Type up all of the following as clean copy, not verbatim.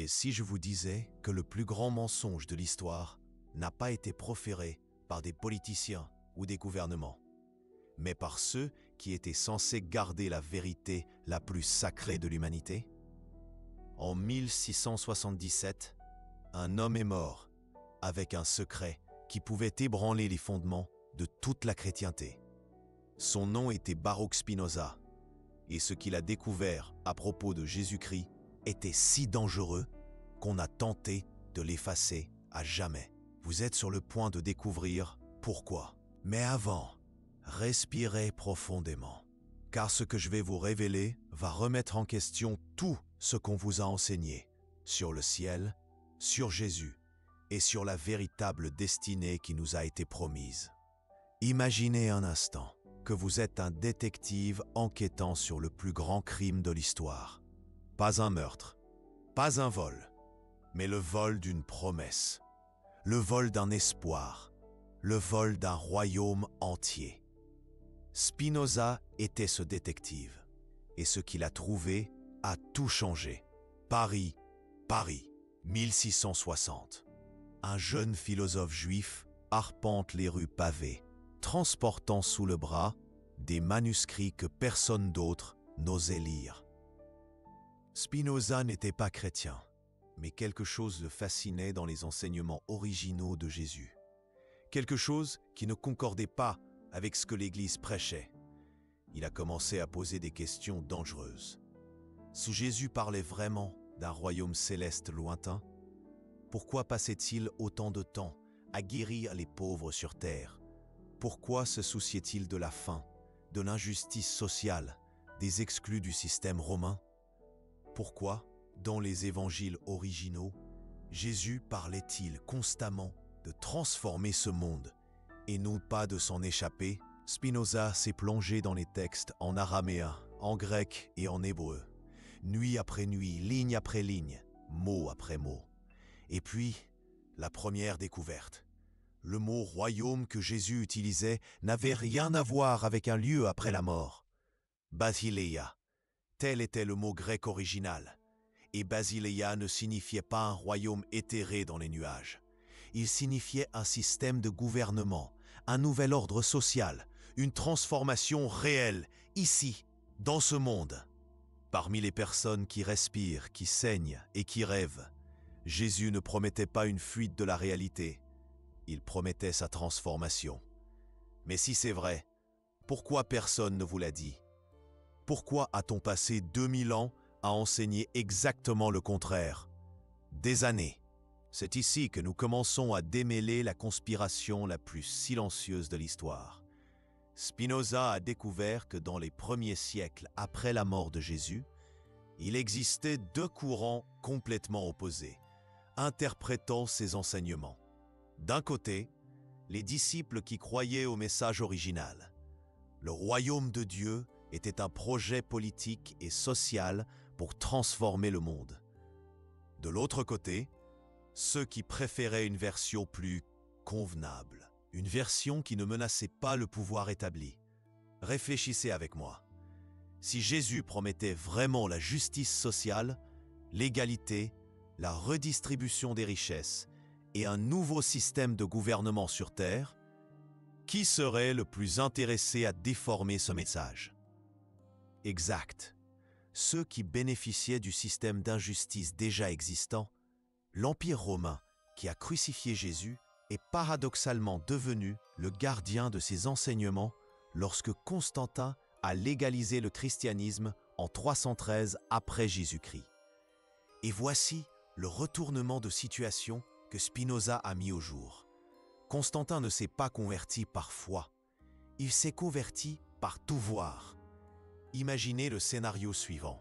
Et si je vous disais que le plus grand mensonge de l'histoire n'a pas été proféré par des politiciens ou des gouvernements, mais par ceux qui étaient censés garder la vérité la plus sacrée de l'humanité? En 1677, un homme est mort avec un secret qui pouvait ébranler les fondements de toute la chrétienté. Son nom était Baruch Spinoza, et ce qu'il a découvert à propos de Jésus-Christ était si dangereux qu'on a tenté de l'effacer à jamais. Vous êtes sur le point de découvrir pourquoi. Mais avant, respirez profondément, car ce que je vais vous révéler va remettre en question tout ce qu'on vous a enseigné sur le ciel, sur Jésus et sur la véritable destinée qui nous a été promise. Imaginez un instant que vous êtes un détective enquêtant sur le plus grand crime de l'histoire. Pas un meurtre, pas un vol, mais le vol d'une promesse, le vol d'un espoir, le vol d'un royaume entier. Spinoza était ce détective, et ce qu'il a trouvé a tout changé. Paris, 1660. Un jeune philosophe juif arpente les rues pavées, transportant sous le bras des manuscrits que personne d'autre n'osait lire. Spinoza n'était pas chrétien, mais quelque chose le fascinait dans les enseignements originaux de Jésus. Quelque chose qui ne concordait pas avec ce que l'Église prêchait. Il a commencé à poser des questions dangereuses. Si Jésus parlait vraiment d'un royaume céleste lointain, pourquoi passait-il autant de temps à guérir les pauvres sur terre? Pourquoi se souciait-il de la faim, de l'injustice sociale, des exclus du système romain? Pourquoi, dans les évangiles originaux, Jésus parlait-il constamment de transformer ce monde et non pas de s'en échapper? Spinoza s'est plongé dans les textes en araméen, en grec et en hébreu, nuit après nuit, ligne après ligne, mot après mot. Et puis, la première découverte. Le mot « royaume » que Jésus utilisait n'avait rien à voir avec un lieu après la mort. Basileia, tel était le mot grec original. Et Basileia ne signifiait pas un royaume éthéré dans les nuages. Il signifiait un système de gouvernement, un nouvel ordre social, une transformation réelle, ici, dans ce monde. Parmi les personnes qui respirent, qui saignent et qui rêvent, Jésus ne promettait pas une fuite de la réalité. Il promettait sa transformation. Mais si c'est vrai, pourquoi personne ne vous l'a dit? Pourquoi a-t-on passé 2000 ans à enseigner exactement le contraire? Des années. C'est ici que nous commençons à démêler la conspiration la plus silencieuse de l'histoire. Spinoza a découvert que dans les premiers siècles après la mort de Jésus, il existait deux courants complètement opposés, interprétant ses enseignements. D'un côté, les disciples qui croyaient au message original. Le royaume de Dieu était un projet politique et social pour transformer le monde. De l'autre côté, ceux qui préféraient une version plus convenable, une version qui ne menaçait pas le pouvoir établi. Réfléchissez avec moi. Si Jésus promettait vraiment la justice sociale, l'égalité, la redistribution des richesses et un nouveau système de gouvernement sur Terre, qui serait le plus intéressé à déformer ce message? Exact. Ceux qui bénéficiaient du système d'injustice déjà existant, l'Empire romain qui a crucifié Jésus est paradoxalement devenu le gardien de ses enseignements lorsque Constantin a légalisé le christianisme en 313 après Jésus-Christ. Et voici le retournement de situation que Spinoza a mis au jour. Constantin ne s'est pas converti par foi, il s'est converti par tout voir. Imaginez le scénario suivant.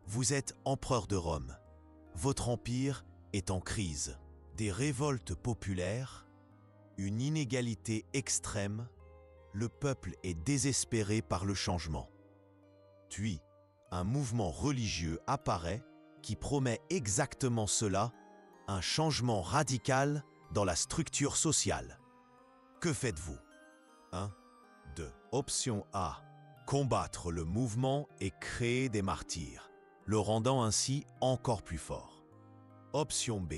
Vous êtes empereur de Rome. Votre empire est en crise. Des révoltes populaires, une inégalité extrême, le peuple est désespéré par le changement. Puis, un mouvement religieux apparaît qui promet exactement cela, un changement radical dans la structure sociale. Que faites-vous? 1, 2. Option A. Combattre le mouvement et créer des martyrs, le rendant ainsi encore plus fort. Option B.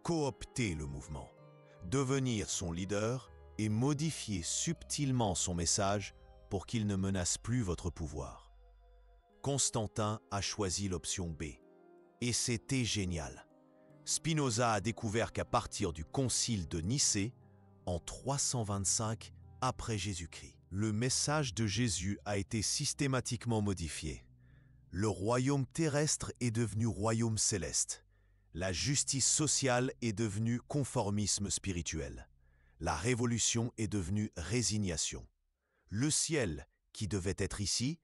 Coopter le mouvement, devenir son leader et modifier subtilement son message pour qu'il ne menace plus votre pouvoir. Constantin a choisi l'option B. Et c'était génial. Spinoza a découvert qu'à partir du concile de Nicée, en 325 après Jésus-Christ, le message de Jésus a été systématiquement modifié. Le royaume terrestre est devenu royaume céleste. La justice sociale est devenue conformisme spirituel. La révolution est devenue résignation. Le ciel, qui devait être ici,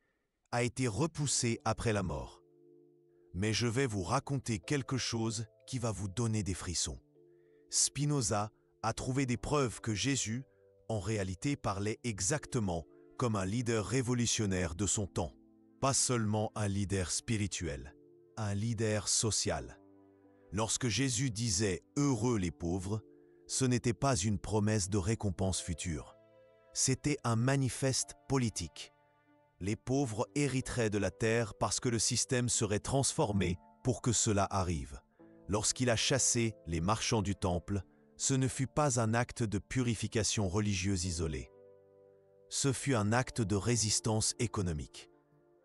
a été repoussé après la mort. Mais je vais vous raconter quelque chose qui va vous donner des frissons. Spinoza a trouvé des preuves que Jésus, en réalité, parlait exactement comme un leader révolutionnaire de son temps. Pas seulement un leader spirituel, un leader social. Lorsque Jésus disait « Heureux les pauvres », ce n'était pas une promesse de récompense future. C'était un manifeste politique. Les pauvres hériteraient de la terre parce que le système serait transformé pour que cela arrive. Lorsqu'il a chassé les marchands du temple, ce ne fut pas un acte de purification religieuse isolé. Ce fut un acte de résistance économique.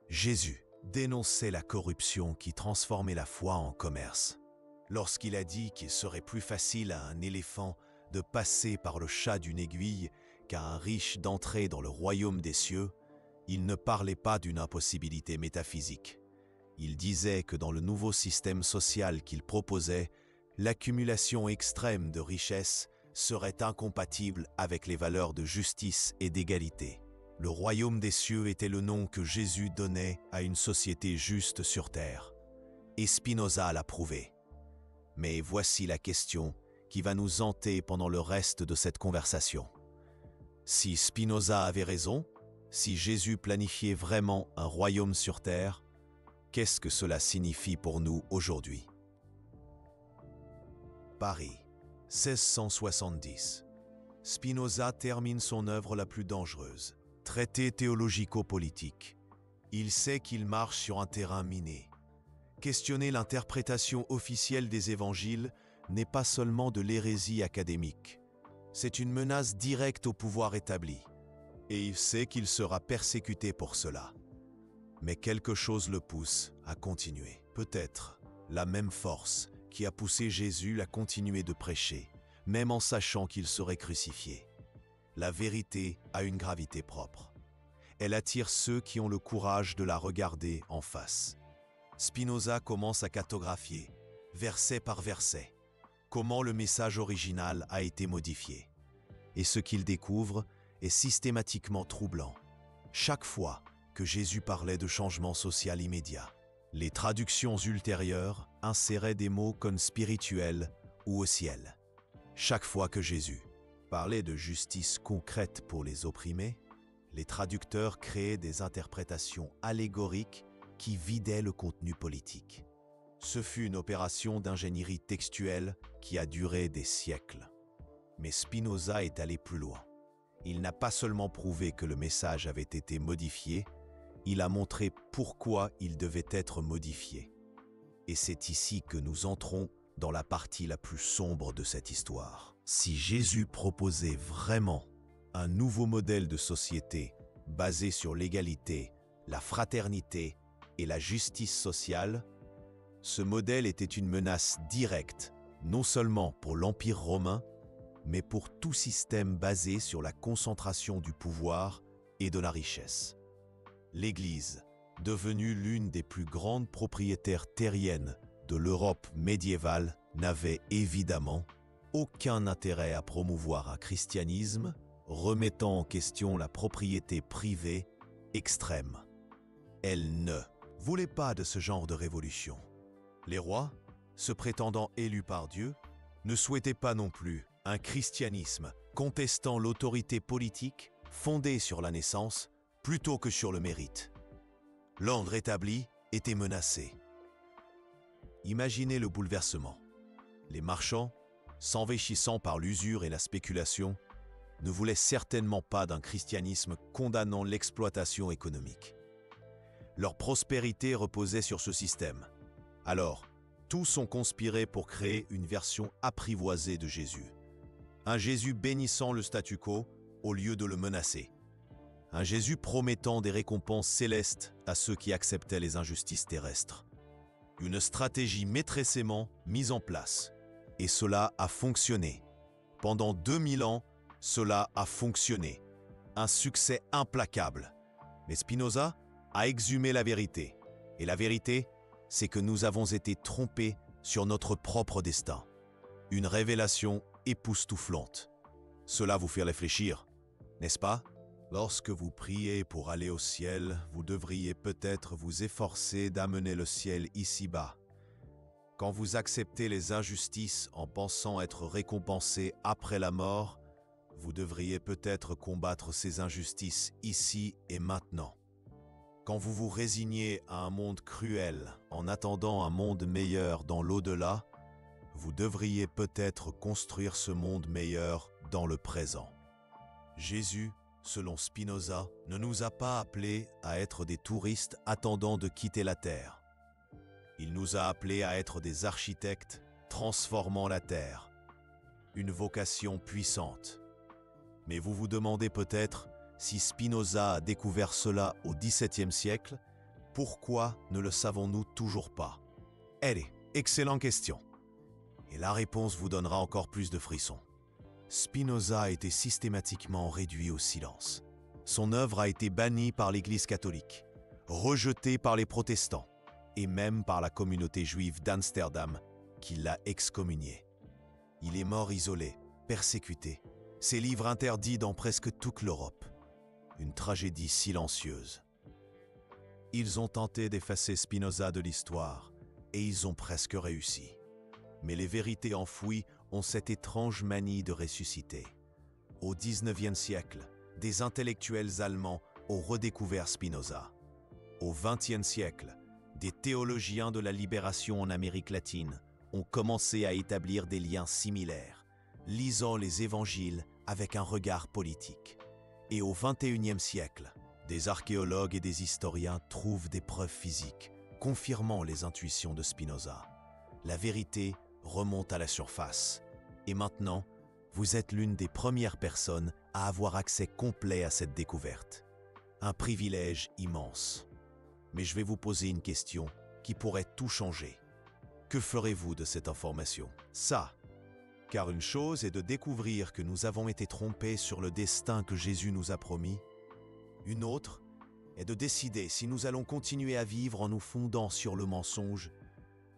Jésus dénonçait la corruption qui transformait la foi en commerce. Lorsqu'il a dit qu'il serait plus facile à un éléphant de passer par le chat d'une aiguille qu'à un riche d'entrer dans le royaume des cieux, il ne parlait pas d'une impossibilité métaphysique. Il disait que dans le nouveau système social qu'il proposait, l'accumulation extrême de richesses serait incompatible avec les valeurs de justice et d'égalité. Le royaume des cieux était le nom que Jésus donnait à une société juste sur terre. Et Spinoza l'a prouvé. Mais voici la question qui va nous hanter pendant le reste de cette conversation. Si Spinoza avait raison, si Jésus planifiait vraiment un royaume sur terre, qu'est-ce que cela signifie pour nous aujourd'hui? Paris, 1670. Spinoza termine son œuvre la plus dangereuse, traité théologico-politique. Il sait qu'il marche sur un terrain miné. Questionner l'interprétation officielle des évangiles n'est pas seulement de l'hérésie académique. C'est une menace directe au pouvoir établi. Et il sait qu'il sera persécuté pour cela. Mais quelque chose le pousse à continuer. Peut-être la même force qui a poussé Jésus à continuer de prêcher, même en sachant qu'il serait crucifié. La vérité a une gravité propre. Elle attire ceux qui ont le courage de la regarder en face. Spinoza commence à cartographier, verset par verset, comment le message original a été modifié. Et ce qu'il découvre est systématiquement troublant. Chaque fois que Jésus parlait de changement social immédiat, les traductions ultérieures inséraient des mots comme spirituel ou au ciel. Chaque fois que Jésus parlait de justice concrète pour les opprimés, les traducteurs créaient des interprétations allégoriques qui vidaient le contenu politique. Ce fut une opération d'ingénierie textuelle qui a duré des siècles. Mais Spinoza est allé plus loin. Il n'a pas seulement prouvé que le message avait été modifié, il a montré pourquoi il devait être modifié. Et c'est ici que nous entrons dans la partie la plus sombre de cette histoire. Si Jésus proposait vraiment un nouveau modèle de société basé sur l'égalité, la fraternité et la justice sociale, ce modèle était une menace directe, non seulement pour l'Empire romain, mais pour tout système basé sur la concentration du pouvoir et de la richesse. L'Église, devenue l'une des plus grandes propriétaires terriennes de l'Europe médiévale, n'avait évidemment aucun intérêt à promouvoir un christianisme remettant en question la propriété privée extrême. Elle ne voulait pas de ce genre de révolution. Les rois, se prétendant élus par Dieu, ne souhaitaient pas non plus un christianisme contestant l'autorité politique fondée sur la naissance plutôt que sur le mérite. L'ordre établi était menacé. Imaginez le bouleversement. Les marchands, s'enrichissant par l'usure et la spéculation, ne voulaient certainement pas d'un christianisme condamnant l'exploitation économique. Leur prospérité reposait sur ce système. Alors, Tous ont conspiré pour créer une version apprivoisée de Jésus. Un Jésus bénissant le statu quo au lieu de le menacer. Un Jésus promettant des récompenses célestes à ceux qui acceptaient les injustices terrestres. Une stratégie maîtressément mise en place. Et cela a fonctionné. Pendant 2000 ans, cela a fonctionné. Un succès implacable. Mais Spinoza a exhumé la vérité. Et la vérité, c'est que nous avons été trompés sur notre propre destin. Une révélation époustouflante. Cela vous fait réfléchir, n'est-ce pas? Lorsque vous priez pour aller au ciel, vous devriez peut-être vous efforcer d'amener le ciel ici-bas. Quand vous acceptez les injustices en pensant être récompensé après la mort, vous devriez peut-être combattre ces injustices ici et maintenant. Quand vous vous résignez à un monde cruel en attendant un monde meilleur dans l'au-delà, vous devriez peut-être construire ce monde meilleur dans le présent. Jésus, selon Spinoza, ne nous a pas appelés à être des touristes attendant de quitter la Terre. Il nous a appelés à être des architectes transformant la Terre. Une vocation puissante. Mais vous vous demandez peut-être si Spinoza a découvert cela au XVIIe siècle, pourquoi ne le savons-nous toujours pas? Allez, excellente question. Et la réponse vous donnera encore plus de frissons. Spinoza a été systématiquement réduit au silence. Son œuvre a été bannie par l'Église catholique, rejetée par les protestants et même par la communauté juive d'Amsterdam qui l'a excommunié. Il est mort isolé, persécuté, ses livres interdits dans presque toute l'Europe. Une tragédie silencieuse. Ils ont tenté d'effacer Spinoza de l'histoire et ils ont presque réussi. Mais les vérités enfouies ont cette étrange manie de ressusciter. Au XIXe siècle, des intellectuels allemands ont redécouvert Spinoza. Au XXe siècle, des théologiens de la libération en Amérique latine ont commencé à établir des liens similaires, lisant les évangiles avec un regard politique. Et au XXIe siècle, des archéologues et des historiens trouvent des preuves physiques, confirmant les intuitions de Spinoza. La vérité remonte à la surface. Et maintenant, vous êtes l'une des premières personnes à avoir accès complet à cette découverte. Un privilège immense. Mais je vais vous poser une question qui pourrait tout changer. Que ferez-vous de cette information? Ça, car une chose est de découvrir que nous avons été trompés sur le destin que Jésus nous a promis. Une autre est de décider si nous allons continuer à vivre en nous fondant sur le mensonge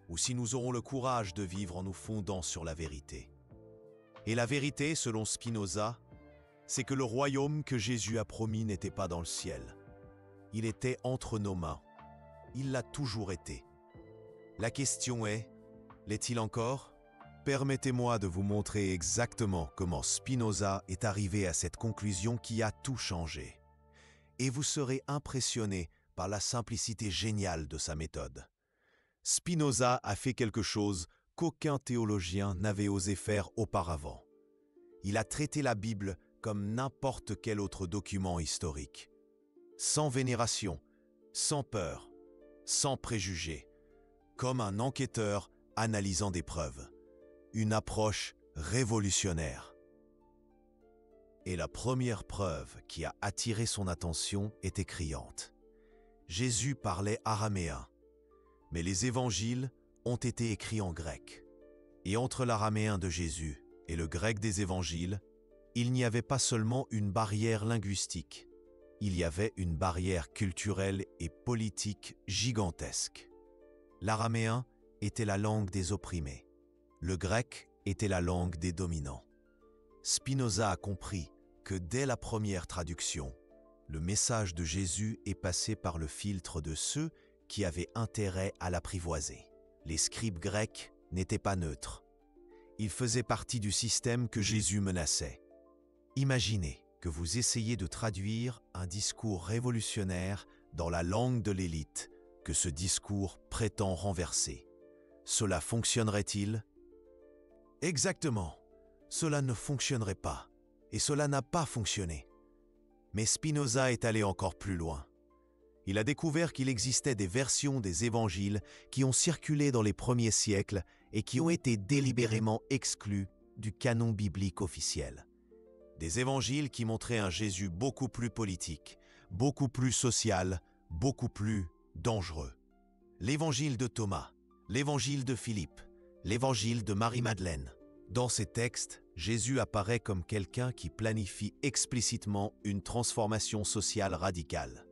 ou si nous aurons le courage de vivre en nous fondant sur la vérité. Et la vérité, selon Spinoza, c'est que le royaume que Jésus a promis n'était pas dans le ciel. Il était entre nos mains. Il l'a toujours été. La question est, l'est-il encore? Permettez-moi de vous montrer exactement comment Spinoza est arrivé à cette conclusion qui a tout changé. Et vous serez impressionné par la simplicité géniale de sa méthode. Spinoza a fait quelque chose qu'aucun théologien n'avait osé faire auparavant. Il a traité la Bible comme n'importe quel autre document historique. Sans vénération, sans peur, sans préjugés, comme un enquêteur analysant des preuves. Une approche révolutionnaire. Et la première preuve qui a attiré son attention était criante. Jésus parlait araméen, mais les évangiles ont été écrits en grec. Et entre l'araméen de Jésus et le grec des évangiles, il n'y avait pas seulement une barrière linguistique, il y avait une barrière culturelle et politique gigantesque. L'araméen était la langue des opprimés. Le grec était la langue des dominants. Spinoza a compris que dès la première traduction, le message de Jésus est passé par le filtre de ceux qui avaient intérêt à l'apprivoiser. Les scribes grecs n'étaient pas neutres. Ils faisaient partie du système que Jésus menaçait. Imaginez que vous essayez de traduire un discours révolutionnaire dans la langue de l'élite que ce discours prétend renverser. Cela fonctionnerait-il? Exactement. Cela ne fonctionnerait pas. Et cela n'a pas fonctionné. Mais Spinoza est allé encore plus loin. Il a découvert qu'il existait des versions des évangiles qui ont circulé dans les premiers siècles et qui ont été délibérément exclues du canon biblique officiel. Des évangiles qui montraient un Jésus beaucoup plus politique, beaucoup plus social, beaucoup plus dangereux. L'évangile de Thomas, l'évangile de Philippe, l'évangile de Marie-Madeleine. Dans ces textes, Jésus apparaît comme quelqu'un qui planifie explicitement une transformation sociale radicale.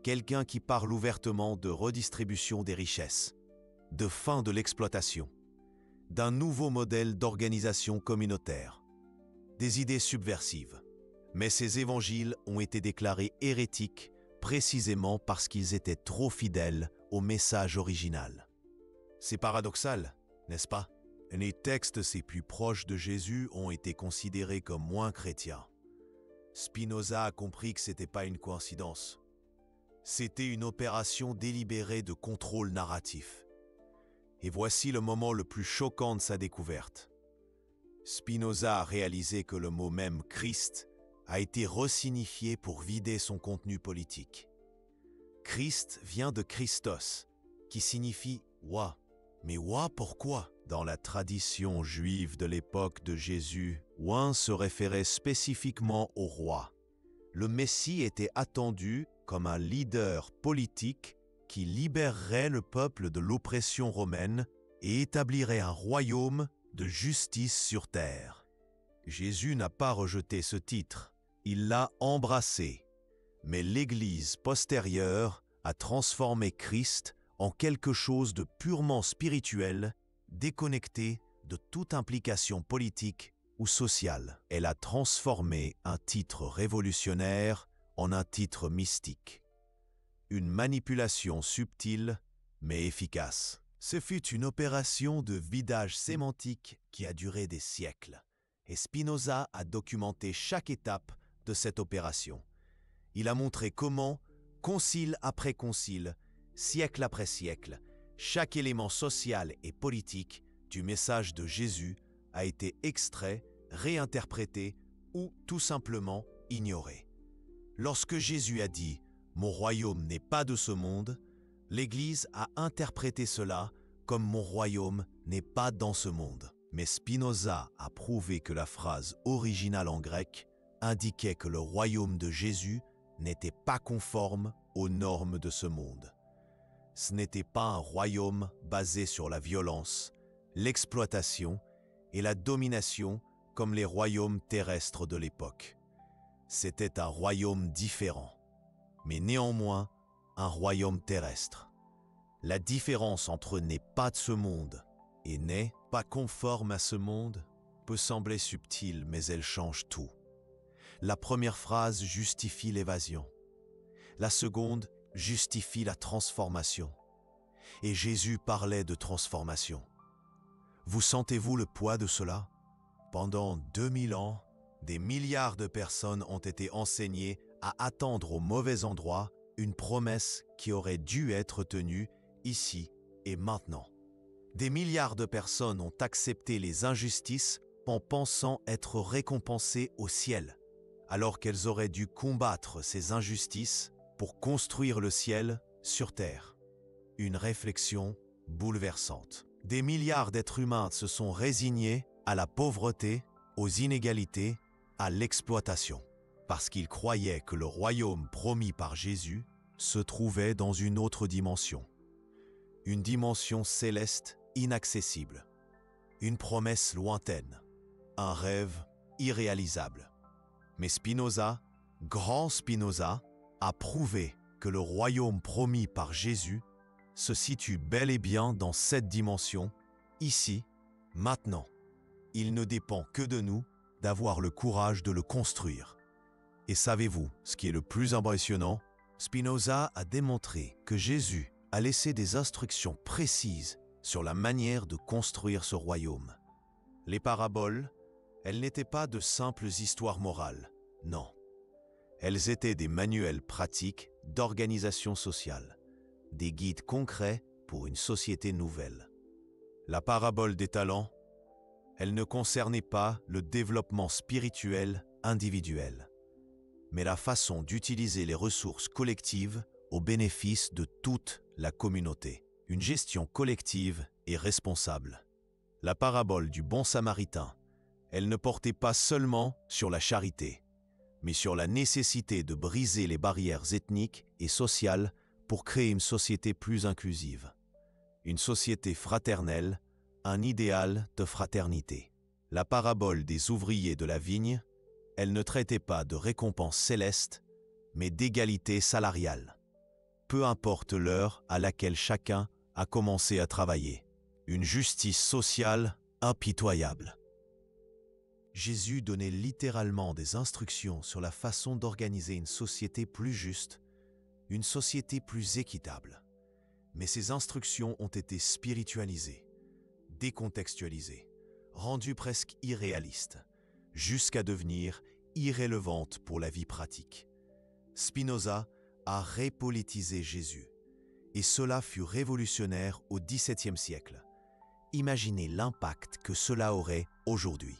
Quelqu'un qui parle ouvertement de redistribution des richesses, de fin de l'exploitation, d'un nouveau modèle d'organisation communautaire, des idées subversives. Mais ces évangiles ont été déclarés hérétiques précisément parce qu'ils étaient trop fidèles au message original. C'est paradoxal, n'est-ce pas? Les textes les plus proches de Jésus ont été considérés comme moins chrétiens. Spinoza a compris que ce n'était pas une coïncidence. C'était une opération délibérée de contrôle narratif. Et voici le moment le plus choquant de sa découverte. Spinoza a réalisé que le mot même « Christ » a été resignifié pour vider son contenu politique. Christ vient de Christos, qui signifie « roi ». Mais roi pourquoi? Dans la tradition juive de l'époque de Jésus, roi se référait spécifiquement au roi. Le Messie était attendu comme un leader politique qui libérerait le peuple de l'oppression romaine et établirait un royaume de justice sur terre. Jésus n'a pas rejeté ce titre, il l'a embrassé. Mais l'Église postérieure a transformé Christ en quelque chose de purement spirituel, déconnecté de toute implication politique ou sociale. Elle a transformé un titre révolutionnaire en un titre mystique. Une manipulation subtile mais efficace. Ce fut une opération de vidage sémantique qui a duré des siècles, et Spinoza a documenté chaque étape de cette opération. Il a montré comment, concile après concile, siècle après siècle, chaque élément social et politique du message de Jésus a été extrait, réinterprété ou tout simplement ignoré. Lorsque Jésus a dit « Mon royaume n'est pas de ce monde », l'Église a interprété cela comme « Mon royaume n'est pas dans ce monde ». Mais Spinoza a prouvé que la phrase originale en grec indiquait que le royaume de Jésus n'était pas conforme aux normes de ce monde. Ce n'était pas un royaume basé sur la violence, l'exploitation et la domination comme les royaumes terrestres de l'époque. C'était un royaume différent, mais néanmoins un royaume terrestre. La différence entre « n'est pas de ce monde » et « n'est pas conforme à ce monde » peut sembler subtile, mais elle change tout. La première phrase justifie l'évasion. La seconde justifie la transformation. Et Jésus parlait de transformation. Vous sentez-vous le poids de cela? Pendant 2000 ans, des milliards de personnes ont été enseignées à attendre au mauvais endroit une promesse qui aurait dû être tenue ici et maintenant. Des milliards de personnes ont accepté les injustices en pensant être récompensées au ciel, alors qu'elles auraient dû combattre ces injustices pour construire le ciel sur terre. Une réflexion bouleversante. Des milliards d'êtres humains se sont résignés à la pauvreté, aux inégalités, à l'exploitation, parce qu'ils croyaient que le royaume promis par Jésus se trouvait dans une autre dimension. Une dimension céleste inaccessible. Une promesse lointaine. Un rêve irréalisable. Mais Spinoza, grand Spinoza, a prouvé que le royaume promis par Jésus se situe bel et bien dans cette dimension, ici, maintenant. Il ne dépend que de nous d'avoir le courage de le construire. Et savez-vous ce qui est le plus impressionnant? Spinoza a démontré que Jésus a laissé des instructions précises sur la manière de construire ce royaume. Les paraboles, elles n'étaient pas de simples histoires morales, non. Elles étaient des manuels pratiques d'organisation sociale, des guides concrets pour une société nouvelle. La parabole des talents, elle ne concernait pas le développement spirituel individuel, mais la façon d'utiliser les ressources collectives au bénéfice de toute la communauté. Une gestion collective et responsable. La parabole du bon samaritain, elle ne portait pas seulement sur la charité, mais sur la nécessité de briser les barrières ethniques et sociales pour créer une société plus inclusive. Une société fraternelle, un idéal de fraternité. La parabole des ouvriers de la vigne, elle ne traitait pas de récompense céleste, mais d'égalité salariale. Peu importe l'heure à laquelle chacun a commencé à travailler. Une justice sociale impitoyable. Jésus donnait littéralement des instructions sur la façon d'organiser une société plus juste, une société plus équitable. Mais ces instructions ont été spiritualisées, décontextualisées, rendues presque irréalistes, jusqu'à devenir irrélevantes pour la vie pratique. Spinoza a répolitisé Jésus, et cela fut révolutionnaire au XVIIe siècle. Imaginez l'impact que cela aurait aujourd'hui.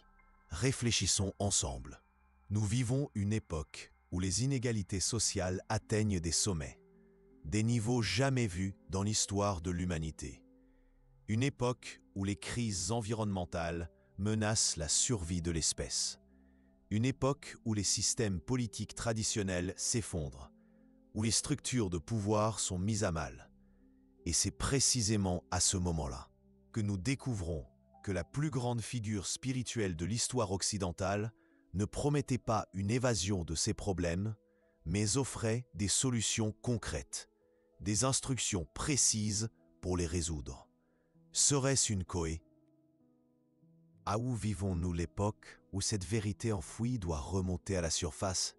Réfléchissons ensemble. Nous vivons une époque où les inégalités sociales atteignent des sommets, des niveaux jamais vus dans l'histoire de l'humanité. Une époque où les crises environnementales menacent la survie de l'espèce. Une époque où les systèmes politiques traditionnels s'effondrent, où les structures de pouvoir sont mises à mal. Et c'est précisément à ce moment-là que nous découvrons que la plus grande figure spirituelle de l'histoire occidentale ne promettait pas une évasion de ces problèmes, mais offrait des solutions concrètes, des instructions précises pour les résoudre. Serait-ce une cohé? À où vivons-nous l'époque où cette vérité enfouie doit remonter à la surface?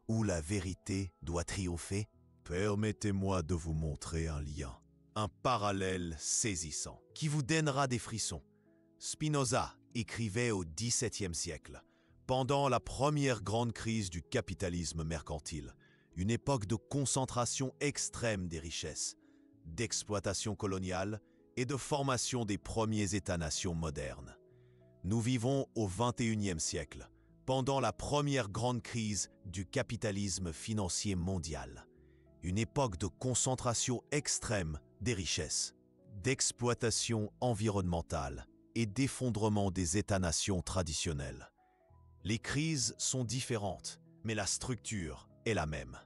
Où la vérité doit triompher? Permettez-moi de vous montrer un lien, un parallèle saisissant, qui vous donnera des frissons. Spinoza écrivait au XVIIe siècle, pendant la première grande crise du capitalisme mercantile, une époque de concentration extrême des richesses, d'exploitation coloniale et de formation des premiers États-nations modernes. Nous vivons au XXIe siècle, pendant la première grande crise du capitalisme financier mondial, une époque de concentration extrême des richesses, d'exploitation environnementale et d'effondrement des États-nations traditionnels. Les crises sont différentes, mais la structure est la même.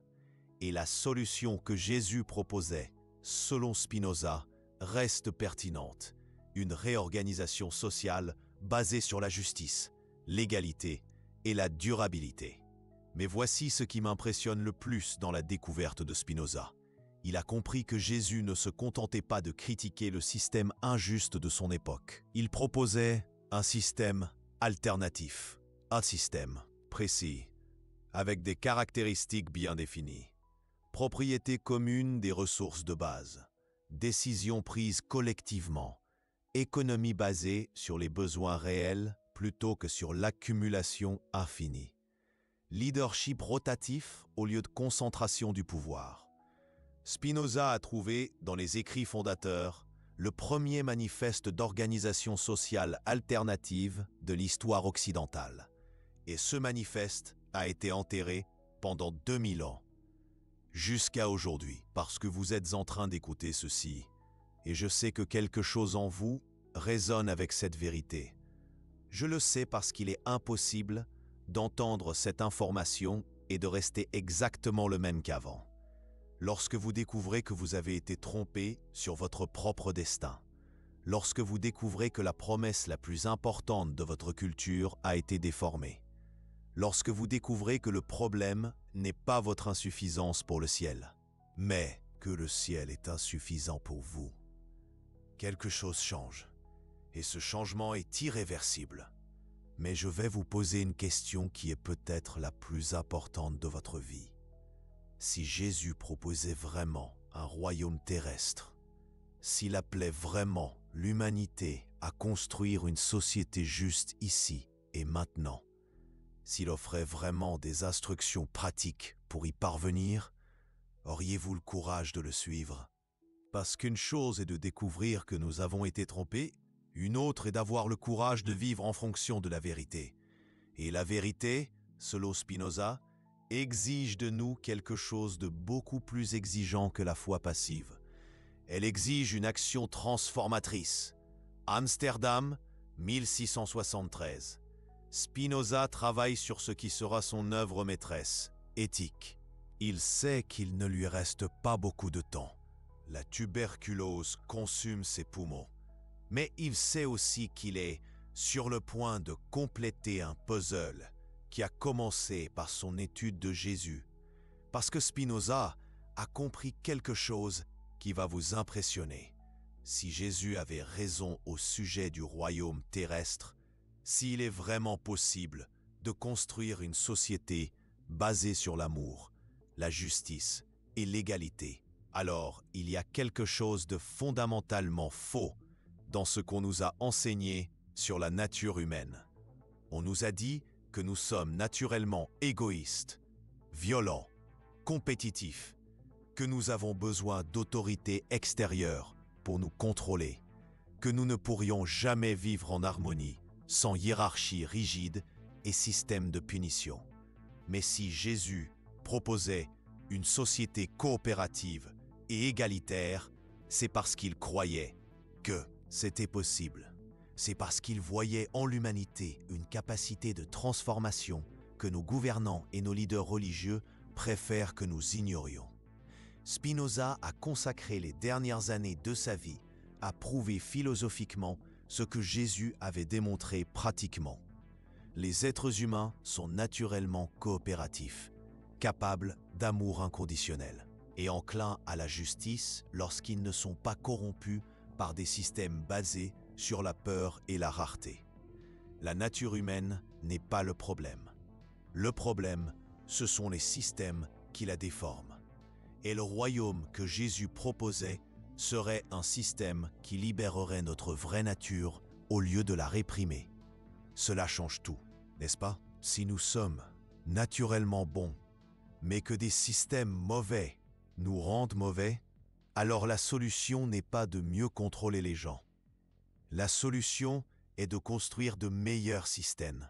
Et la solution que Jésus proposait, selon Spinoza, reste pertinente. Une réorganisation sociale basée sur la justice, l'égalité et la durabilité. Mais voici ce qui m'impressionne le plus dans la découverte de Spinoza. Il a compris que Jésus ne se contentait pas de critiquer le système injuste de son époque. Il proposait un système alternatif, un système précis, avec des caractéristiques bien définies. Propriété commune des ressources de base, décisions prises collectivement, économie basée sur les besoins réels plutôt que sur l'accumulation infinie. Leadership rotatif au lieu de concentration du pouvoir. Spinoza a trouvé, dans les écrits fondateurs, le premier manifeste d'organisation sociale alternative de l'histoire occidentale. Et ce manifeste a été enterré pendant 2000 ans. Jusqu'à aujourd'hui, parce que vous êtes en train d'écouter ceci, et je sais que quelque chose en vous résonne avec cette vérité. Je le sais parce qu'il est impossible d'entendre cette information et de rester exactement le même qu'avant. Lorsque vous découvrez que vous avez été trompé sur votre propre destin, lorsque vous découvrez que la promesse la plus importante de votre culture a été déformée, lorsque vous découvrez que le problème n'est pas votre insuffisance pour le ciel, mais que le ciel est insuffisant pour vous, quelque chose change, et ce changement est irréversible. Mais je vais vous poser une question qui est peut-être la plus importante de votre vie. Si Jésus proposait vraiment un royaume terrestre, s'il appelait vraiment l'humanité à construire une société juste ici et maintenant, s'il offrait vraiment des instructions pratiques pour y parvenir, auriez-vous le courage de le suivre? Parce qu'une chose est de découvrir que nous avons été trompés, une autre est d'avoir le courage de vivre en fonction de la vérité. Et la vérité, selon Spinoza, exige de nous quelque chose de beaucoup plus exigeant que la foi passive. Elle exige une action transformatrice. Amsterdam, 1673. Spinoza travaille sur ce qui sera son œuvre maîtresse, Éthique. Il sait qu'il ne lui reste pas beaucoup de temps. La tuberculose consume ses poumons. Mais il sait aussi qu'il est sur le point de compléter un puzzle qui a commencé par son étude de Jésus. Parce que Spinoza a compris quelque chose qui va vous impressionner. Si Jésus avait raison au sujet du royaume terrestre, s'il est vraiment possible de construire une société basée sur l'amour, la justice et l'égalité, alors il y a quelque chose de fondamentalement faux dans ce qu'on nous a enseigné sur la nature humaine. On nous a dit que nous sommes naturellement égoïstes, violents, compétitifs, que nous avons besoin d'autorité extérieure pour nous contrôler, que nous ne pourrions jamais vivre en harmonie sans hiérarchie rigide et système de punition. Mais si Jésus proposait une société coopérative et égalitaire, c'est parce qu'il croyait que c'était possible. C'est parce qu'il voyait en l'humanité une capacité de transformation que nos gouvernants et nos leaders religieux préfèrent que nous ignorions. Spinoza a consacré les dernières années de sa vie à prouver philosophiquement ce que Jésus avait démontré pratiquement. Les êtres humains sont naturellement coopératifs, capables d'amour inconditionnel et enclins à la justice lorsqu'ils ne sont pas corrompus par des systèmes basés sur la peur et la rareté. La nature humaine n'est pas le problème. Le problème, ce sont les systèmes qui la déforment. Et le royaume que Jésus proposait serait un système qui libérerait notre vraie nature au lieu de la réprimer. Cela change tout, n'est-ce pas? Si nous sommes naturellement bons, mais que des systèmes mauvais nous rendent mauvais, alors la solution n'est pas de mieux contrôler les gens. La solution est de construire de meilleurs systèmes.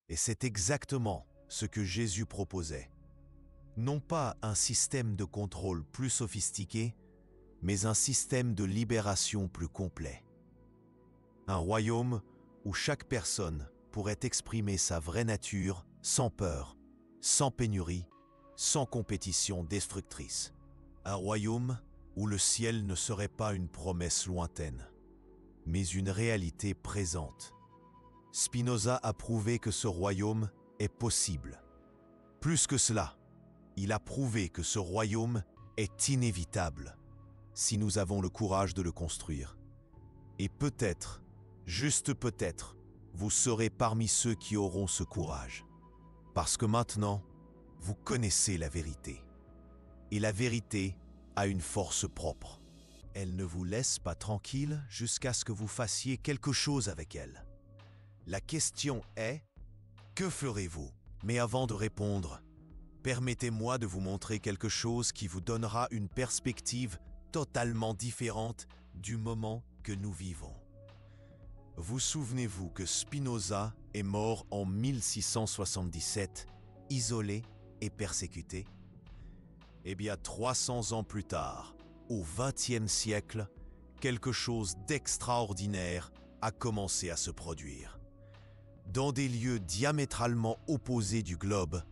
Et c'est exactement ce que Jésus proposait. Non pas un système de contrôle plus sophistiqué, mais un système de libération plus complet. Un royaume où chaque personne pourrait exprimer sa vraie nature sans peur, sans pénurie, sans compétition destructrice. Un royaume où le ciel ne serait pas une promesse lointaine, mais une réalité présente. Spinoza a prouvé que ce royaume est possible. Plus que cela, il a prouvé que ce royaume est inévitable si nous avons le courage de le construire. Et peut-être, juste peut-être, vous serez parmi ceux qui auront ce courage. Parce que maintenant, vous connaissez la vérité. Et la vérité a une force propre. Elle ne vous laisse pas tranquille jusqu'à ce que vous fassiez quelque chose avec elle. La question est, que ferez-vous? Mais avant de répondre, permettez-moi de vous montrer quelque chose qui vous donnera une perspective totalement différente du moment que nous vivons. Vous souvenez-vous que Spinoza est mort en 1677, isolé et persécuté? Eh bien, 300 ans plus tard, au XXe siècle, quelque chose d'extraordinaire a commencé à se produire. Dans des lieux diamétralement opposés du globe,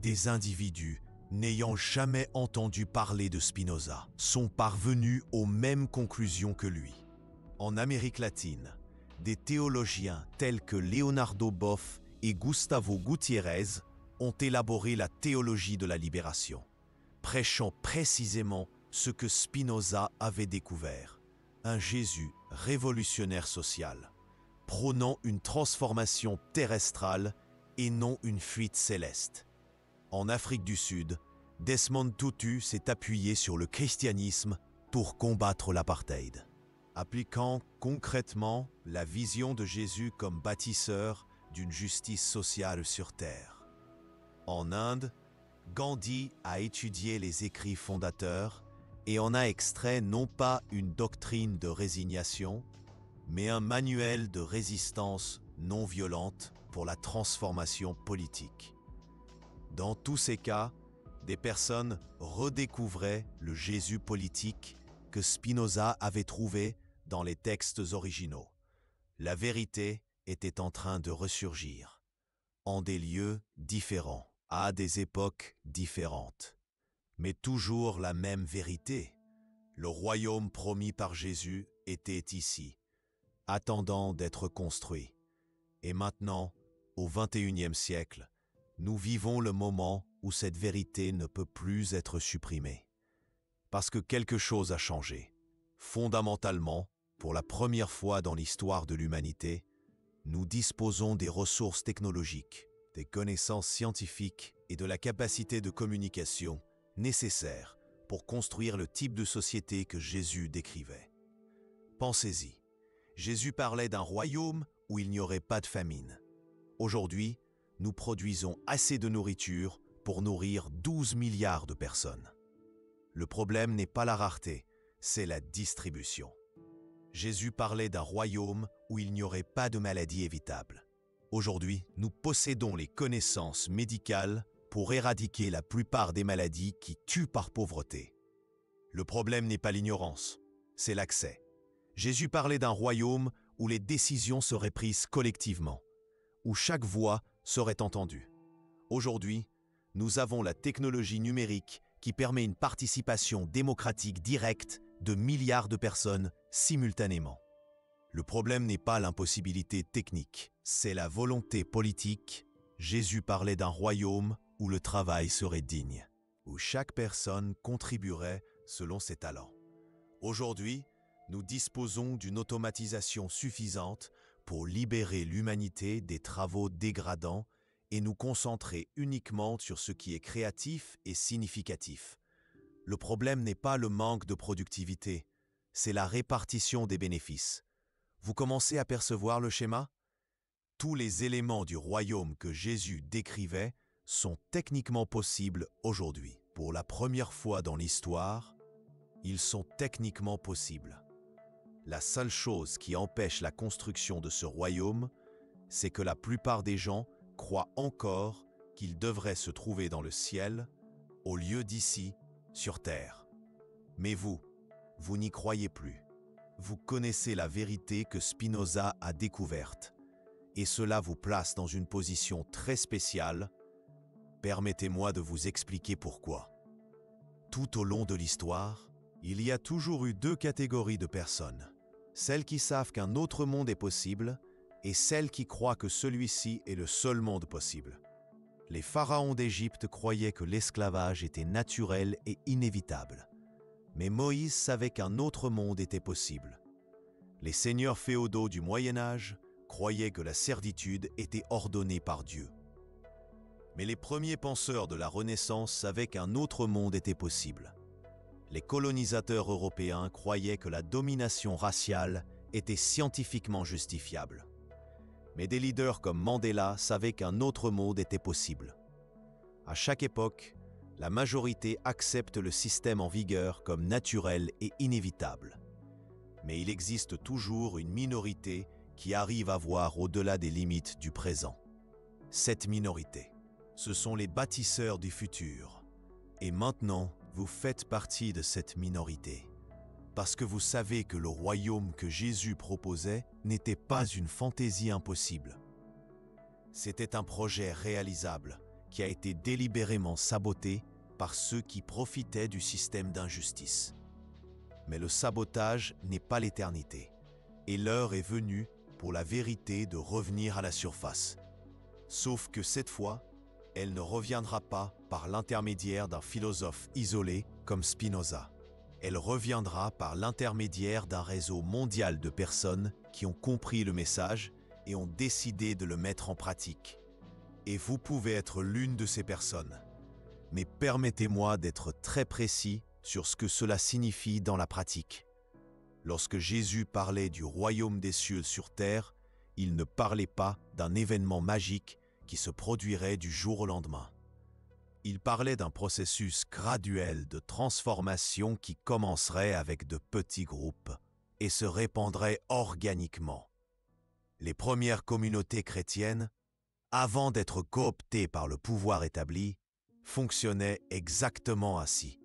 des individus n'ayant jamais entendu parler de Spinoza sont parvenus aux mêmes conclusions que lui. En Amérique latine, des théologiens tels que Leonardo Boff et Gustavo Gutiérrez ont élaboré la théologie de la libération, prêchant précisément ce que Spinoza avait découvert, un Jésus révolutionnaire social, prônant une transformation terrestrale et non une fuite céleste. En Afrique du Sud, Desmond Tutu s'est appuyé sur le christianisme pour combattre l'apartheid, appliquant concrètement la vision de Jésus comme bâtisseur d'une justice sociale sur terre. En Inde, Gandhi a étudié les écrits fondateurs et en a extrait non pas une doctrine de résignation, mais un manuel de résistance non violente pour la transformation politique. Dans tous ces cas, des personnes redécouvraient le Jésus politique que Spinoza avait trouvé dans les textes originaux. La vérité était en train de ressurgir, en des lieux différents, à des époques différentes. Mais toujours la même vérité. Le royaume promis par Jésus était ici, attendant d'être construit. Et maintenant, au XXIe siècle, nous vivons le moment où cette vérité ne peut plus être supprimée. Parce que quelque chose a changé. Fondamentalement, pour la première fois dans l'histoire de l'humanité, nous disposons des ressources technologiques, des connaissances scientifiques et de la capacité de communication nécessaires pour construire le type de société que Jésus décrivait. Pensez-y, Jésus parlait d'un royaume où il n'y aurait pas de famine. Aujourd'hui, nous produisons assez de nourriture pour nourrir 12 milliards de personnes. Le problème n'est pas la rareté, c'est la distribution. Jésus parlait d'un royaume où il n'y aurait pas de maladie évitable. Aujourd'hui, nous possédons les connaissances médicales pour éradiquer la plupart des maladies qui tuent par pauvreté. Le problème n'est pas l'ignorance, c'est l'accès. Jésus parlait d'un royaume où les décisions seraient prises collectivement, où chaque voix serait entendue. Aujourd'hui, nous avons la technologie numérique qui permet une participation démocratique directe de milliards de personnes simultanément. Le problème n'est pas l'impossibilité technique, c'est la volonté politique. Jésus parlait d'un royaume où le travail serait digne, où chaque personne contribuerait selon ses talents. Aujourd'hui, nous disposons d'une automatisation suffisante pour libérer l'humanité des travaux dégradants et nous concentrer uniquement sur ce qui est créatif et significatif. Le problème n'est pas le manque de productivité, c'est la répartition des bénéfices. Vous commencez à percevoir le schéma? Tous les éléments du royaume que Jésus décrivait sont techniquement possibles aujourd'hui. Pour la première fois dans l'histoire, ils sont techniquement possibles. La seule chose qui empêche la construction de ce royaume, c'est que la plupart des gens croient encore qu'il devrait se trouver dans le ciel, au lieu d'ici, sur terre. Mais vous n'y croyez plus. Vous connaissez la vérité que Spinoza a découverte, et cela vous place dans une position très spéciale. Permettez-moi de vous expliquer pourquoi. Tout au long de l'histoire, il y a toujours eu deux catégories de personnes. Celles qui savent qu'un autre monde est possible et celles qui croient que celui-ci est le seul monde possible. Les pharaons d'Égypte croyaient que l'esclavage était naturel et inévitable. Mais Moïse savait qu'un autre monde était possible. Les seigneurs féodaux du Moyen-Âge croyaient que la servitude était ordonnée par Dieu. Mais les premiers penseurs de la Renaissance savaient qu'un autre monde était possible. Les colonisateurs européens croyaient que la domination raciale était scientifiquement justifiable. Mais des leaders comme Mandela savaient qu'un autre monde était possible. À chaque époque, la majorité accepte le système en vigueur comme naturel et inévitable. Mais il existe toujours une minorité qui arrive à voir au-delà des limites du présent. Cette minorité, ce sont les bâtisseurs du futur. Et maintenant, vous faites partie de cette minorité. Parce que vous savez que le royaume que Jésus proposait n'était pas une fantaisie impossible. C'était un projet réalisable qui a été délibérément saboté par ceux qui profitaient du système d'injustice. Mais le sabotage n'est pas l'éternité, et l'heure est venue pour la vérité de revenir à la surface. Sauf que cette fois, elle ne reviendra pas par l'intermédiaire d'un philosophe isolé comme Spinoza. Elle reviendra par l'intermédiaire d'un réseau mondial de personnes qui ont compris le message et ont décidé de le mettre en pratique. Et vous pouvez être l'une de ces personnes. Mais permettez-moi d'être très précis sur ce que cela signifie dans la pratique. Lorsque Jésus parlait du royaume des cieux sur terre, il ne parlait pas d'un événement magique qui se produirait du jour au lendemain. Il parlait d'un processus graduel de transformation qui commencerait avec de petits groupes et se répandrait organiquement. Les premières communautés chrétiennes, avant d'être cooptées par le pouvoir établi, fonctionnait exactement ainsi.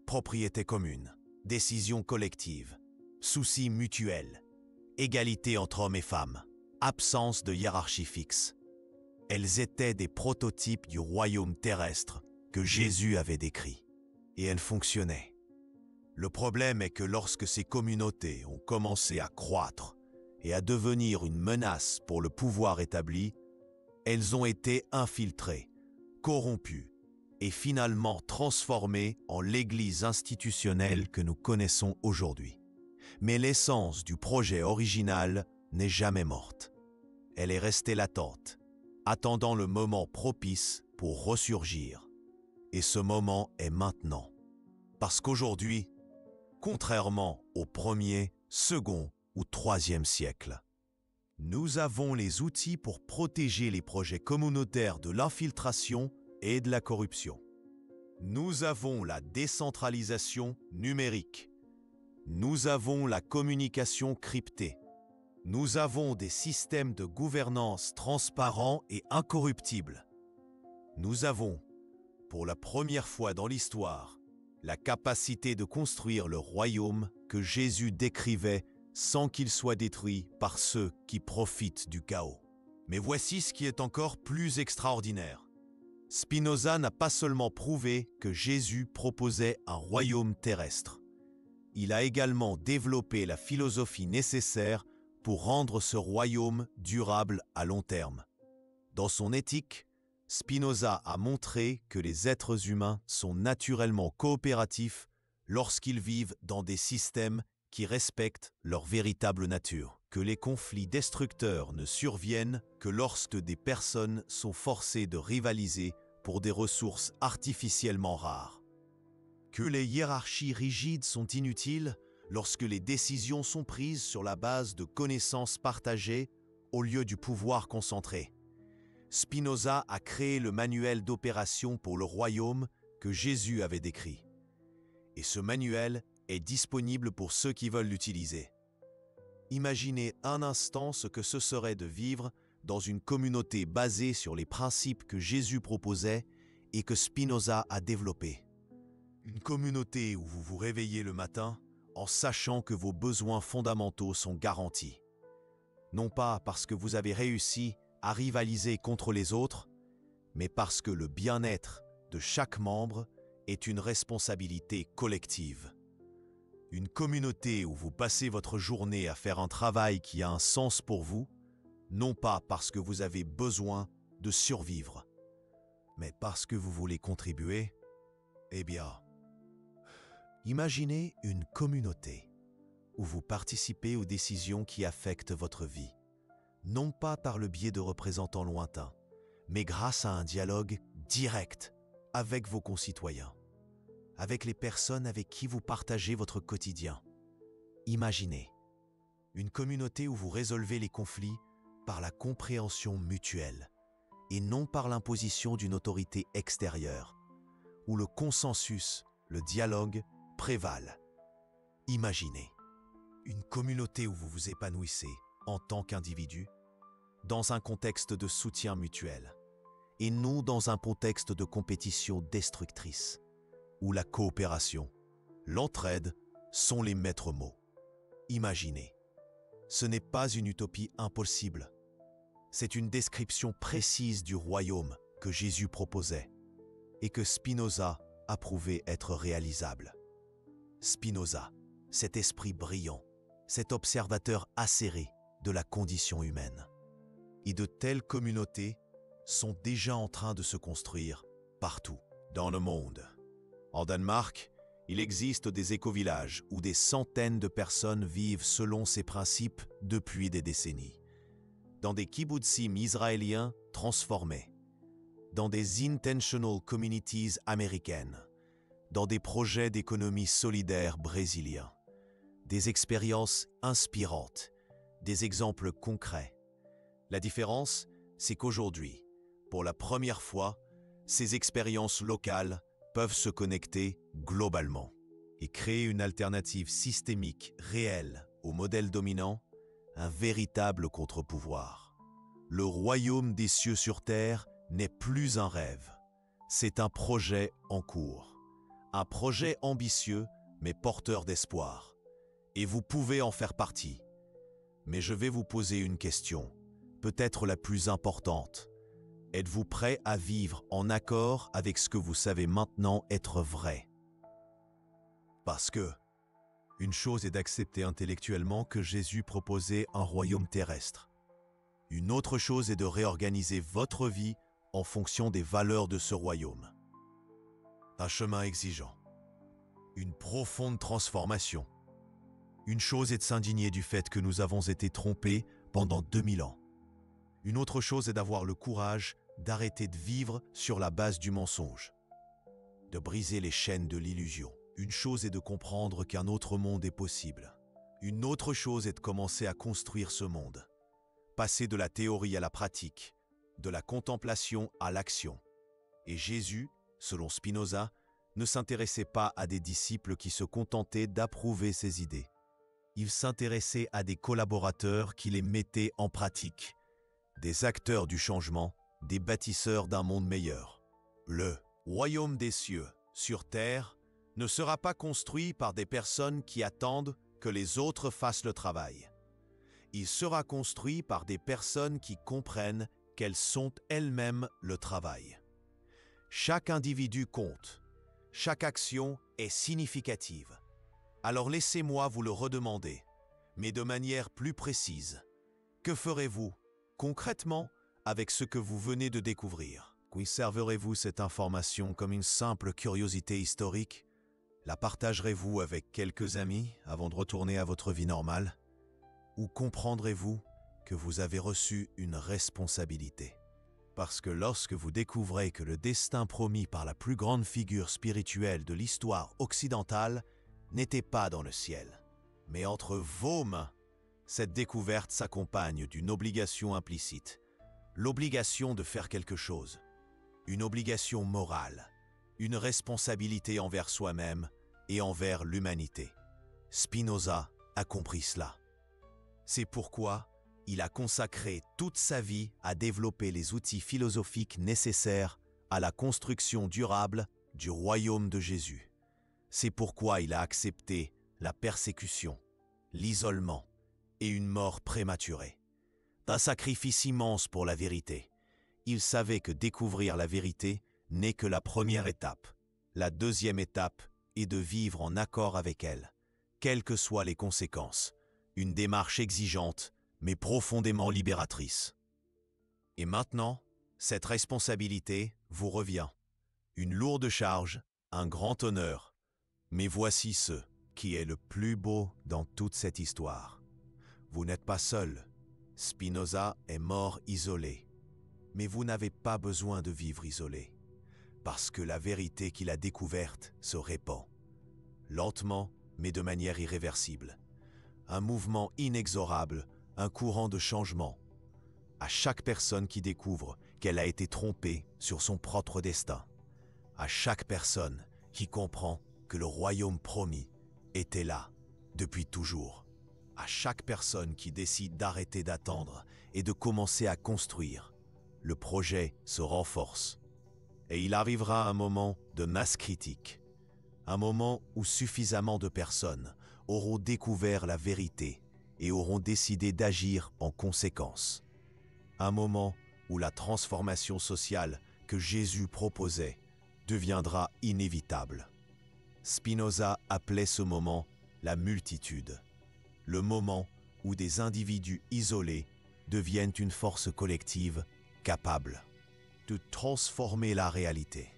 Propriété commune, décision collective, soucis mutuels, égalité entre hommes et femmes, absence de hiérarchie fixe. Elles étaient des prototypes du royaume terrestre que Jésus avait décrit. Et elles fonctionnaient. Le problème est que lorsque ces communautés ont commencé à croître et à devenir une menace pour le pouvoir établi, elles ont été infiltrées, corrompues et finalement transformées en l'Église institutionnelle que nous connaissons aujourd'hui. Mais l'essence du projet original n'est jamais morte. Elle est restée latente, attendant le moment propice pour ressurgir. Et ce moment est maintenant. Parce qu'aujourd'hui, contrairement au 1er, 2e ou 3e siècle, nous avons les outils pour protéger les projets communautaires de l'infiltration et de la corruption. Nous avons la décentralisation numérique. Nous avons la communication cryptée. Nous avons des systèmes de gouvernance transparents et incorruptibles. Nous avons, pour la première fois dans l'histoire, la capacité de construire le royaume que Jésus décrivait sans qu'il soit détruit par ceux qui profitent du chaos. Mais voici ce qui est encore plus extraordinaire. Spinoza n'a pas seulement prouvé que Jésus proposait un royaume terrestre. Il a également développé la philosophie nécessaire pour rendre ce royaume durable à long terme. Dans son éthique, Spinoza a montré que les êtres humains sont naturellement coopératifs lorsqu'ils vivent dans des systèmes qui respectent leur véritable nature, que les conflits destructeurs ne surviennent que lorsque des personnes sont forcées de rivaliser pour des ressources artificiellement rares, que les hiérarchies rigides sont inutiles lorsque les décisions sont prises sur la base de connaissances partagées au lieu du pouvoir concentré. Spinoza a créé le manuel d'opération pour le royaume que Jésus avait décrit. Et ce manuel est disponible pour ceux qui veulent l'utiliser. Imaginez un instant ce que ce serait de vivre dans une communauté basée sur les principes que Jésus proposait et que Spinoza a développés. Une communauté où vous vous réveillez le matin en sachant que vos besoins fondamentaux sont garantis. Non pas parce que vous avez réussi à rivaliser contre les autres, mais parce que le bien-être de chaque membre est une responsabilité collective. Une communauté où vous passez votre journée à faire un travail qui a un sens pour vous, non pas parce que vous avez besoin de survivre, mais parce que vous voulez contribuer. Eh bien, imaginez une communauté où vous participez aux décisions qui affectent votre vie, non pas par le biais de représentants lointains, mais grâce à un dialogue direct avec vos concitoyens, avec les personnes avec qui vous partagez votre quotidien. Imaginez une communauté où vous résolvez les conflits par la compréhension mutuelle et non par l'imposition d'une autorité extérieure, où le consensus, le dialogue prévalent. Imaginez une communauté où vous vous épanouissez en tant qu'individu, dans un contexte de soutien mutuel, et non dans un contexte de compétition destructrice, où la coopération, l'entraide sont les maîtres mots. Imaginez, ce n'est pas une utopie impossible, c'est une description précise du royaume que Jésus proposait et que Spinoza a prouvé être réalisable. Spinoza, cet esprit brillant, cet observateur acéré de la condition humaine. Et de telles communautés sont déjà en train de se construire partout dans le monde. En Danemark, il existe des écovillages où des centaines de personnes vivent selon ces principes depuis des décennies. Dans des kibbutzim israéliens transformés, dans des intentional communities américaines, dans des projets d'économie solidaire brésiliens, des expériences inspirantes, des exemples concrets. La différence, c'est qu'aujourd'hui, pour la première fois, ces expériences locales peuvent se connecter globalement et créer une alternative systémique réelle au modèle dominant, un véritable contre-pouvoir. Le royaume des cieux sur terre n'est plus un rêve, C'est un projet en cours. Un projet ambitieux, mais porteur d'espoir. Et vous pouvez en faire partie. Mais je vais vous poser une question, peut-être la plus importante. Êtes-vous prêt à vivre en accord avec ce que vous savez maintenant être vrai? Parce que, une chose est d'accepter intellectuellement que Jésus proposait un royaume terrestre. Une autre chose est de réorganiser votre vie en fonction des valeurs de ce royaume. Un chemin exigeant. Une profonde transformation. Une chose est de s'indigner du fait que nous avons été trompés pendant 2000 ans. Une autre chose est d'avoir le courage d'arrêter de vivre sur la base du mensonge, de briser les chaînes de l'illusion. Une chose est de comprendre qu'un autre monde est possible. Une autre chose est de commencer à construire ce monde. Passer de la théorie à la pratique, de la contemplation à l'action. Et Jésus, selon Spinoza, ne s'intéressait pas à des disciples qui se contentaient d'approuver ses idées. Il s'intéressait à des collaborateurs qui les mettaient en pratique, des acteurs du changement, des bâtisseurs d'un monde meilleur. Le royaume des cieux, sur terre, ne sera pas construit par des personnes qui attendent que les autres fassent le travail. Il sera construit par des personnes qui comprennent qu'elles sont elles-mêmes le travail. Chaque individu compte. Chaque action est significative. Alors laissez-moi vous le redemander, mais de manière plus précise. Que ferez-vous, concrètement, avec ce que vous venez de découvrir? Conserverez-vous cette information comme une simple curiosité historique? La partagerez-vous avec quelques amis avant de retourner à votre vie normale? Ou comprendrez-vous que vous avez reçu une responsabilité? Parce que lorsque vous découvrez que le destin promis par la plus grande figure spirituelle de l'histoire occidentale n'était pas dans le ciel, mais entre vos mains, cette découverte s'accompagne d'une obligation implicite, l'obligation de faire quelque chose, une obligation morale, une responsabilité envers soi-même et envers l'humanité. Spinoza a compris cela. C'est pourquoi il a consacré toute sa vie à développer les outils philosophiques nécessaires à la construction durable du royaume de Jésus. C'est pourquoi il a accepté la persécution, l'isolement et une mort prématurée. Un sacrifice immense pour la vérité. Il savait que découvrir la vérité n'est que la première étape. La deuxième étape est de vivre en accord avec elle, quelles que soient les conséquences. Une démarche exigeante, mais profondément libératrice. Et maintenant, cette responsabilité vous revient. Une lourde charge, un grand honneur. Mais voici ce qui est le plus beau dans toute cette histoire. Vous n'êtes pas seul. Spinoza est mort isolé. Mais vous n'avez pas besoin de vivre isolé. Parce que la vérité qu'il a découverte se répand. Lentement, mais de manière irréversible. Un mouvement inexorable, un courant de changement. À chaque personne qui découvre qu'elle a été trompée sur son propre destin. À chaque personne qui comprend que le royaume promis était là depuis toujours. À chaque personne qui décide d'arrêter d'attendre et de commencer à construire, le projet se renforce. Et il arrivera un moment de masse critique, un moment où suffisamment de personnes auront découvert la vérité et auront décidé d'agir en conséquence. Un moment où la transformation sociale que Jésus proposait deviendra inévitable. Spinoza appelait ce moment la multitude, le moment où des individus isolés deviennent une force collective capable de transformer la réalité.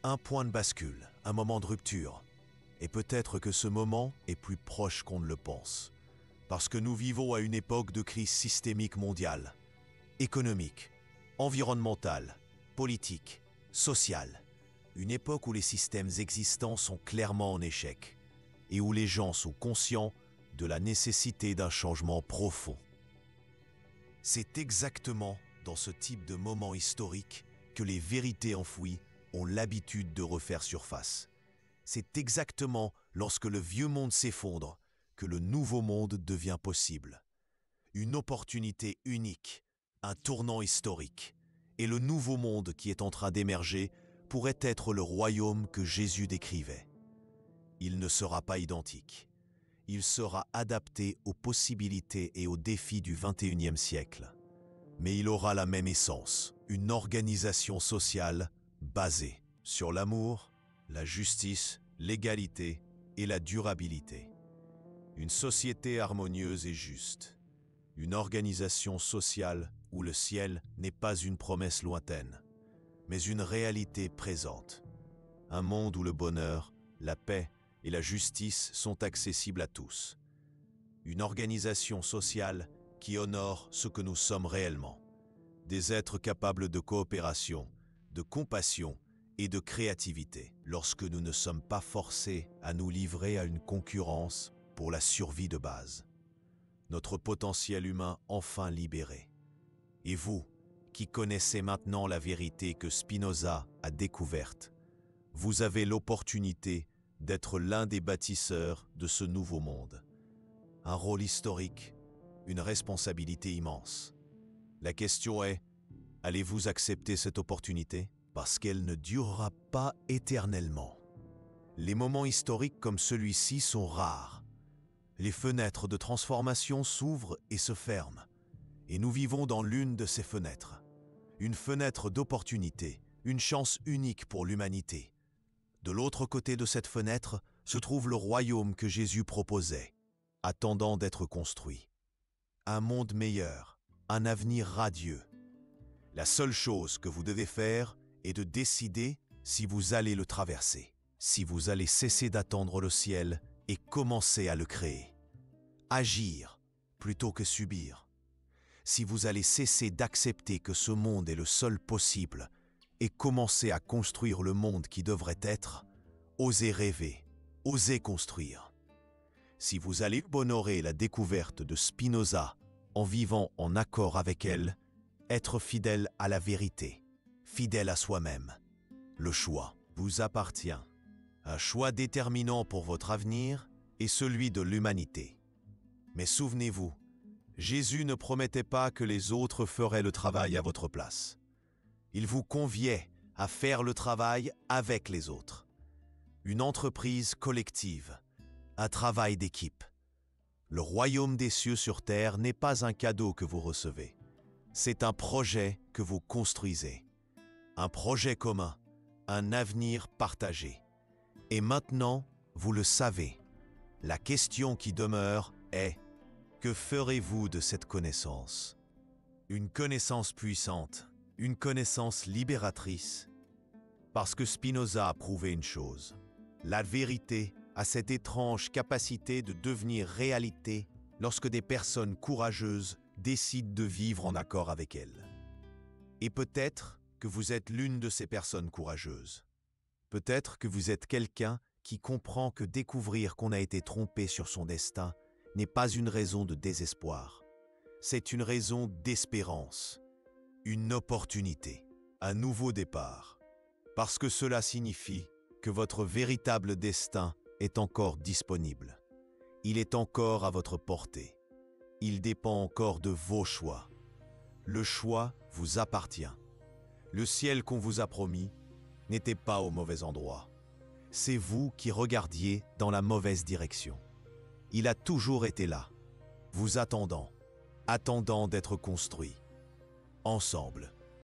Un point de bascule, un moment de rupture. Et peut-être que ce moment est plus proche qu'on ne le pense. Parce que nous vivons à une époque de crise systémique mondiale, économique, environnementale, politique, sociale. Une époque où les systèmes existants sont clairement en échec et où les gens sont conscients de la nécessité d'un changement profond. C'est exactement dans ce type de moment historique que les vérités enfouies ont l'habitude de refaire surface. C'est exactement lorsque le vieux monde s'effondre que le nouveau monde devient possible. Une opportunité unique, un tournant historique. Et le nouveau monde qui est en train d'émerger pourrait être le royaume que Jésus décrivait. Il ne sera pas identique. Il sera adapté aux possibilités et aux défis du XXIe siècle. Mais il aura la même essence, une organisation sociale basée sur l'amour, la justice, l'égalité et la durabilité. Une société harmonieuse et juste. Une organisation sociale où le ciel n'est pas une promesse lointaine, mais une réalité présente. Un monde où le bonheur, la paix et la justice sont accessibles à tous. Une organisation sociale qui honore ce que nous sommes réellement. Des êtres capables de coopération, de compassion et de créativité, lorsque nous ne sommes pas forcés à nous livrer à une concurrence pour la survie de base. Notre potentiel humain enfin libéré. Et vous, qui connaissez maintenant la vérité que Spinoza a découverte, vous avez l'opportunité d'être l'un des bâtisseurs de ce nouveau monde. Un rôle historique, une responsabilité immense. La question est, allez-vous accepter cette opportunité? Parce qu'elle ne durera pas éternellement. Les moments historiques comme celui-ci sont rares. Les fenêtres de transformation s'ouvrent et se ferment. Et nous vivons dans l'une de ces fenêtres. Une fenêtre d'opportunité, une chance unique pour l'humanité. De l'autre côté de cette fenêtre se trouve le royaume que Jésus proposait, attendant d'être construit. Un monde meilleur, un avenir radieux. La seule chose que vous devez faire est de décider si vous allez le traverser, si vous allez cesser d'attendre le ciel et commencer à le créer. Agir plutôt que subir. Si vous allez cesser d'accepter que ce monde est le seul possible et commencer à construire le monde qui devrait être, osez rêver, osez construire. Si vous allez honorer la découverte de Spinoza en vivant en accord avec elle, être fidèle à la vérité, fidèle à soi-même, le choix vous appartient. Un choix déterminant pour votre avenir et celui de l'humanité. Mais souvenez-vous, Jésus ne promettait pas que les autres feraient le travail à votre place. Il vous conviait à faire le travail avec les autres. Une entreprise collective, un travail d'équipe. Le royaume des cieux sur terre n'est pas un cadeau que vous recevez. C'est un projet que vous construisez. Un projet commun, un avenir partagé. Et maintenant, vous le savez. La question qui demeure est: que ferez-vous de cette connaissance? Une connaissance puissante, une connaissance libératrice. Parce que Spinoza a prouvé une chose. La vérité a cette étrange capacité de devenir réalité lorsque des personnes courageuses décident de vivre en accord avec elle. Et peut-être que vous êtes l'une de ces personnes courageuses. Peut-être que vous êtes quelqu'un qui comprend que découvrir qu'on a été trompé sur son destin n'est pas une raison de désespoir. C'est une raison d'espérance, une opportunité, un nouveau départ. Parce que cela signifie que votre véritable destin est encore disponible. Il est encore à votre portée. Il dépend encore de vos choix. Le choix vous appartient. Le ciel qu'on vous a promis n'était pas au mauvais endroit. C'est vous qui regardiez dans la mauvaise direction. Il a toujours été là, vous attendant d'être construit, ensemble.